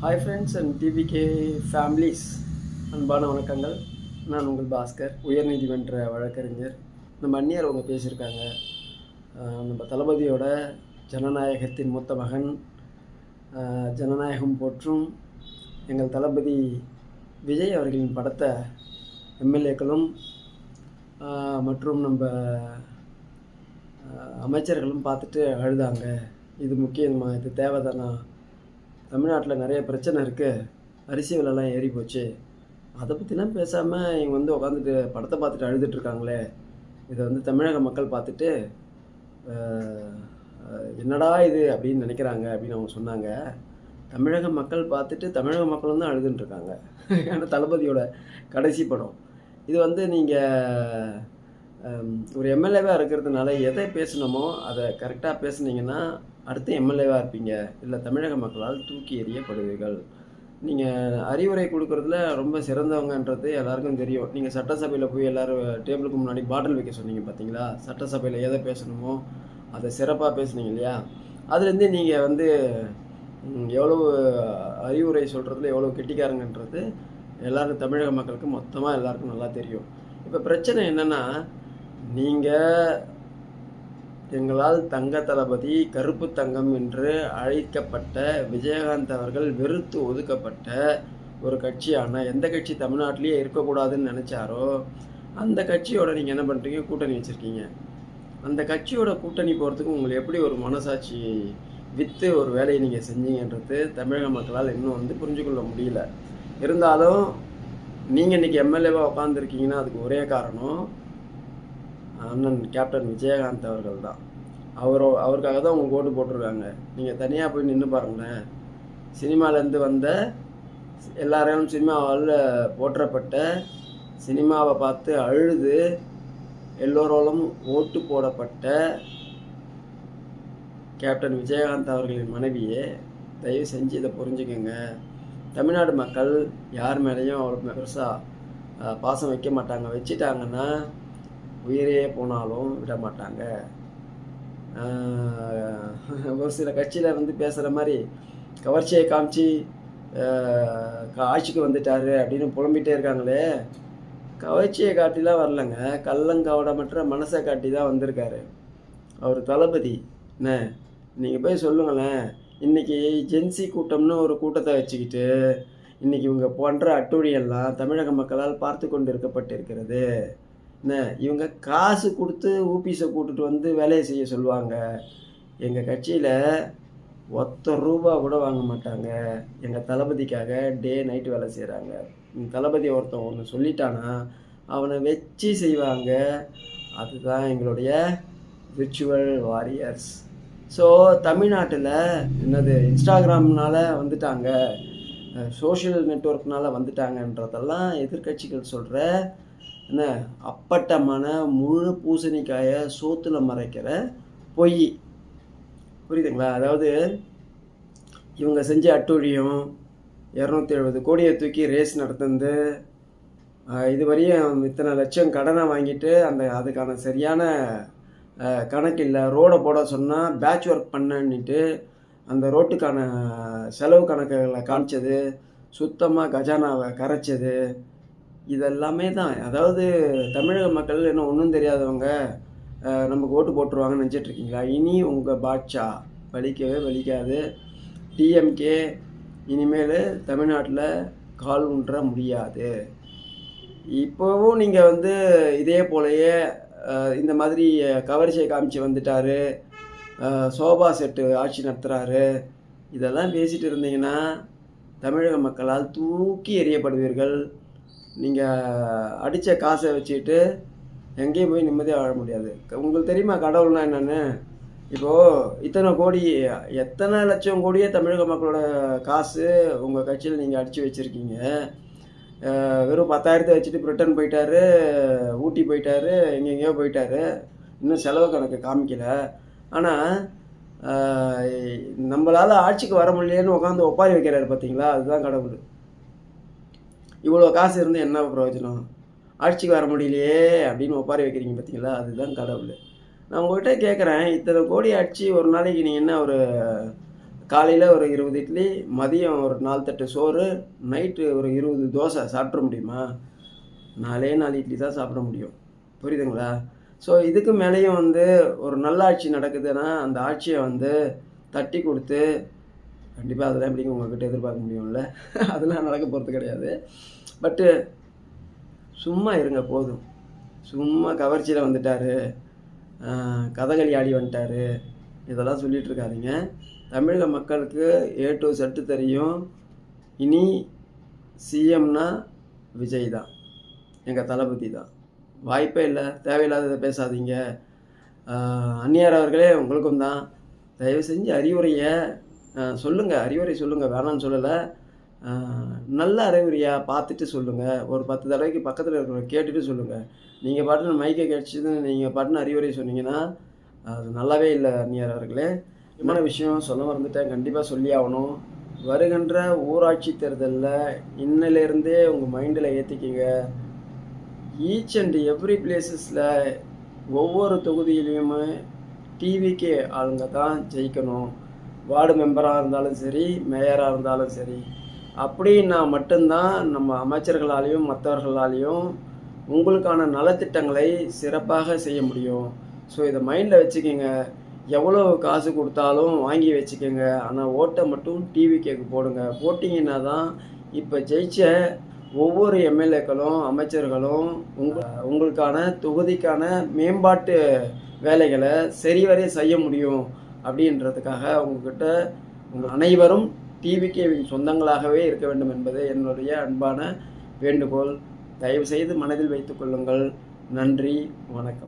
Hi friends and TVK families, அன்பான வணக்கங்கள். நான் உங்கள் பாஸ்கர், உயர்நீதிமன்ற வழக்கறிஞர். நம்ம அந்நியர் அவங்க பேசியிருக்காங்க. நம்ம தளபதியோட ஜனநாயகத்தின் மூத்த மகன், ஜனநாயகம் போற்றும் எங்கள் தளபதி விஜய் அவர்களின் படத்தை எம்எல்ஏக்களும் மற்றும் நம்ம அமைச்சர்களும் பார்த்துட்டு அழுதாங்க. இது முக்கியமா, இது தேவைதானா? தமிழ்நாட்டில் நிறைய பிரச்சனை இருக்குது, அரிசி விலைலாம் ஏறி போச்சு, அதை பற்றிலாம் பேசாமல் இவங்க உட்காந்துட்டு படத்தை பார்த்துட்டு அழுதுட்டுருக்காங்களே, இதை தமிழக மக்கள் பார்த்துட்டு என்னடா இது அப்படின்னு நினைக்கிறாங்க அப்படின்னு அவங்க சொன்னாங்க. தமிழக மக்கள் பார்த்துட்டு தமிழக மக்களும் தான் அழுதுன்ட்ருக்காங்க. ஏன்னா தளபதியோட கடைசி படம் இது. நீங்கள் ஒரு எம்எல்ஏவாக இருக்கிறதுனால எதை பேசணுமோ அதை கரெக்டாக பேசுனீங்கன்னா அடுத்து எம்எல்ஏவாக இருப்பீங்க, இல்லை தமிழக மக்களால் தூக்கி எறியப்படுவீர்கள். நீங்கள் அறிவுரை கொடுக்குறதுல ரொம்ப சிறந்தவங்கன்றது எல்லாருக்கும் தெரியும். நீங்கள் சட்டசபையில் போய் எல்லோரும் டேபிளுக்கு முன்னாடி பாட்டில் வைக்க சொன்னீங்க பார்த்தீங்களா? சட்டசபையில் எதை பேசணுமோ அதை சிறப்பாக பேசுனீங்க இல்லையா? அதுலேருந்து நீங்கள் எவ்வளவு அறிவுரை சொல்கிறதுல எவ்வளோ கெட்டிக்காரங்கன்றது எல்லோரும் தமிழக மக்களுக்கு மொத்தமாக எல்லாருக்கும் நல்லா தெரியும். இப்போ பிரச்சனை என்னென்னா, நீங்கள் எங்களால் தங்க தளபதி கருப்பு தங்கம் என்று அழைக்கப்பட்ட விஜயகாந்த் அவர்கள் வெறுத்து ஒதுக்கப்பட்ட ஒரு கட்சியான எந்த கட்சி தமிழ்நாட்டிலேயே இருக்கக்கூடாதுன்னு நினச்சாரோ அந்த கட்சியோட நீங்கள் என்ன பண்ணுறீங்க? கூட்டணி வச்சுருக்கீங்க. அந்த கட்சியோட கூட்டணி போகிறதுக்கு உங்களுக்கு எப்படி ஒரு மனசாட்சி விற்று ஒரு வேலையை நீங்கள் செஞ்சீங்கன்றது தமிழக மக்களால் இன்னும் புரிஞ்சுக்கொள்ள முடியல. இருந்தாலும் நீங்கள் இன்றைக்கி எம்எல்ஏவாக உட்காந்துருக்கீங்கன்னா அதுக்கு ஒரே காரணம் அண்ணன் கேப்டன் விஜயகாந்த் அவர்கள் தான். அவருக்காக தான் உங்களுக்கு ஓட்டு போட்டிருக்காங்க. நீங்கள் தனியாக போய் நின்று பாருங்களேன். சினிமாலேருந்து வந்த எல்லாரையும் சினிமாவில் போற்றப்பட்ட, சினிமாவை பார்த்து அழுது எல்லோராலும் ஓட்டு போடப்பட்ட கேப்டன் விஜயகாந்த் அவர்களின் மனைவியே தயவு செஞ்சு இதை புரிஞ்சுக்கோங்க. தமிழ்நாடு மக்கள் யார் மேலேயும் அவ்வளோ பெருசாக பாசம் வைக்க மாட்டாங்க. வச்சுட்டாங்கன்னா உயிரே போனாலும் விட மாட்டாங்க. ஒரு சில கட்சியில் பேசுகிற மாதிரி கவர்ச்சியை காமிச்சு ஆட்சிக்கு வந்துட்டாரு அப்படின்னு புலம்பிகிட்டே இருக்காங்களே, கவர்ச்சியை காட்டிலாம் வரலங்க, கள்ளங்கவடமற்ற மனசை காட்டி தான் வந்திருக்காரு அவர் தளபதி. என்ன நீங்கள் போய் சொல்லுங்களேன். இன்றைக்கி ஜென்சி கூட்டம்னு ஒரு கூட்டத்தை வச்சுக்கிட்டு இன்றைக்கி இவங்க பண்ணுற அட்டூழியெல்லாம் தமிழக மக்களால் பார்த்து கொண்டு இருக்கப்பட்டிருக்கிறது. என்ன இவங்க காசு கொடுத்து ஊபிஸை கூட்டுட்டு வேலையை செய்ய சொல்லுவாங்க. எங்கள் கட்சியில் ₹1 கூட வாங்க மாட்டாங்க. எங்கள் தளபதிக்காக டே நைட்டு வேலை செய்கிறாங்க. தளபதி ஒருத்தன் ஒன்று சொல்லிட்டானா அவனை வச்சு செய்வாங்க. அதுதான் எங்களுடைய விர்ச்சுவல் வாரியர்ஸ். ஸோ தமிழ்நாட்டில் இன்ஸ்டாகிராம்னால வந்துட்டாங்க, சோஷியல் நெட்வொர்க்னால் வந்துட்டாங்கன்றதெல்லாம் எதிர்கட்சிகள் சொல்கிற என்ன அப்பட்டமான முழு பூசணிக்காயை சோத்தில் மறைக்கிற பொய். புரியுதுங்களா? அதாவது இவங்க செஞ்ச அட்டூழியம் 270 கோடியை தூக்கி ரேஸ் நடத்துந்து இதுவரையும் இத்தனை லட்சம் கடனை வாங்கிட்டு அதுக்கான சரியான கணக்கு இல்லை. ரோடை போட சொன்னால் பேட்ச் ஒர்க் பண்ணிட்டு அந்த ரோட்டுக்கான செலவு கணக்குகளை காமிச்சது, சுத்தமாக கஜானாவை கரைச்சது, இதெல்லாமே தான். அதாவது தமிழக மக்கள் என்ன ஒன்றும் தெரியாதவங்க நமக்கு ஓட்டு போட்டுருவாங்கன்னு நினச்சிட்ருக்கீங்களா? இனி உங்கள் பாட்சா வலிக்கவே வலிக்காது. டிஎம்கே இனிமேல் தமிழ்நாட்டில் கால் ஊன்ற முடியாது. இப்போவும் நீங்கள் இதே போலயே இந்த மாதிரி கவர்ச்சியை காமிச்சு வந்துட்டார், சோபா செட்டு ஆட்சி நடத்துகிறாரு, இதெல்லாம் பேசிகிட்டு இருந்தீங்கன்னா தமிழக மக்களால் தூக்கி எறியப்படுவீர்கள். நீங்கள் அடித்த காசை வச்சுக்கிட்டு எங்கேயும் போய் நிம்மதியாக வாழ முடியாது. உங்களுக்கு தெரியுமா கடவுள்னா என்னென்னு? இப்போது இத்தனை கோடி, எத்தனை லட்சம் கோடியே தமிழக மக்களோட காசு உங்கள் கட்சியில் நீங்கள் அடித்து வச்சுருக்கீங்க. வெறும் 10,000 வச்சுட்டு பிரிட்டன் போயிட்டாரு, ஊட்டி போயிட்டாரு, எங்கெங்கேயோ போயிட்டாரு, இன்னும் செலவு கணக்கு காமிக்கலை. ஆனால் நம்மளால் ஆட்சிக்கு வர முடியலன்னு உட்காந்து ஒப்பாரி வைக்கிறாரு பார்த்தீங்களா? அதுதான் கடவுள். இவ்வளோ காசு இருந்து என்ன பிரயோஜனம்? ஆட்சிக்கு வர முடியலையே அப்படின்னு ஒப்பாரி வைக்கிறீங்க பார்த்தீங்களா? அதுதான் கடவுள். நான் உங்கள்கிட்ட கேட்குறேன், இத்தனை கோடி அடிச்சு ஒரு நாளைக்கு நீங்கள் என்ன ஒரு காலையில் ஒரு 20 இட்லி, மதியம் ஒரு 4 தட்டு சோறு, நைட்டு ஒரு 20 தோசை சாப்பிட்ற முடியுமா? 4 இட்லி தான் சாப்பிட முடியும். புரியுதுங்களா? ஸோ இதுக்கு மேலேயும் வந்து ஒரு நல்ல ஆட்சி நடக்குதுன்னா, அந்த ஆட்சியை வந்து தட்டி கொடுத்து கண்டிப்பாக அதெல்லாம் எப்படிங்க உங்கள்கிட்ட எதிர்பார்க்க முடியும்ல? அதெல்லாம் நடக்க போகிறது கிடையாது. பட்டு சும்மா இருங்க போதும். சும்மா கவர்ச்சியில் வந்துட்டாரு, கதகளி ஆடி வந்துட்டாரு, இதெல்லாம் சொல்லிகிட்டு இருக்காதீங்க. தமிழக மக்களுக்கு ஏ டு செட்டு தெரியும். இனி சிஎம்னா விஜய் தான், எங்கள் தளபதி தான். வாய்ப்பே இல்லை. தேவையில்லாததை பேசாதீங்க. அந்நியார் அவர்களே உங்களுக்கும் தான். தயவு செஞ்சு அறிவுரையை சொல்லுங்கள். அறிவுரை சொல்லுங்கள், வேணான்னு சொல்லலை. நல்ல அறிவுரையாக பார்த்துட்டு சொல்லுங்கள். ஒரு 10 தடவைக்கு பக்கத்தில் இருக்கிறவங்க கேட்டுட்டு சொல்லுங்கள். நீங்கள் பாட்டுன்னு மைக்கை கிடச்சிது நீங்கள் பாட்டுன்னு அறிவுரை சொன்னீங்கன்னா அது நல்லாவே இல்லை. அந்நியார் அவர்களே, முக்கியமான விஷயம் சொல்ல மறந்துட்டேன், கண்டிப்பாக சொல்லி ஆகணும். வருகின்ற ஊராட்சி தேர்தலில் இன்னிலேருந்தே உங்கள் மைண்டில் ஏற்றிக்கிங்க. ஈச் அண்ட் எவ்ரி பிளேசஸில் ஒவ்வொரு தொகுதியிலையுமே டிவிகே ஆளுங்க தான் ஜெயிக்கணும். வார்டு மெம்பராக இருந்தாலும் சரி, மேயராக இருந்தாலும் சரி. அப்படின்னா மட்டும்தான் நம்ம அமைச்சர்களாலேயும் மற்றவர்களாலேயும் உங்களுக்கான நலத்திட்டங்களை சிறப்பாக செய்ய முடியும். ஸோ இதை மைண்டில் வச்சுக்கோங்க. எவ்வளோ காசு கொடுத்தாலும் வாங்கி வச்சுக்கோங்க. ஆனால் ஓட்டை மட்டும் டிவிகேக்கு போடுங்க. போட்டிங்கன்னா தான் இப்போ ஜெயிச்ச ஒவ்வொரு எம்எல்ஏக்களும் அமைச்சர்களும் உங்களுக்கான தொகுதிக்கான மேம்பாட்டு வேலைகளை சரிவரை செய்ய முடியும். அப்படின்றதுக்காக உங்கள்கிட்ட உங்கள் அனைவரும் டிவிகேவின் சொந்தங்களாகவே இருக்க வேண்டும் என்பது என்னுடைய அன்பான வேண்டுகோள். தயவுசெய்து மனதில் வைத்துக் கொள்ளுங்கள். நன்றி, வணக்கம்.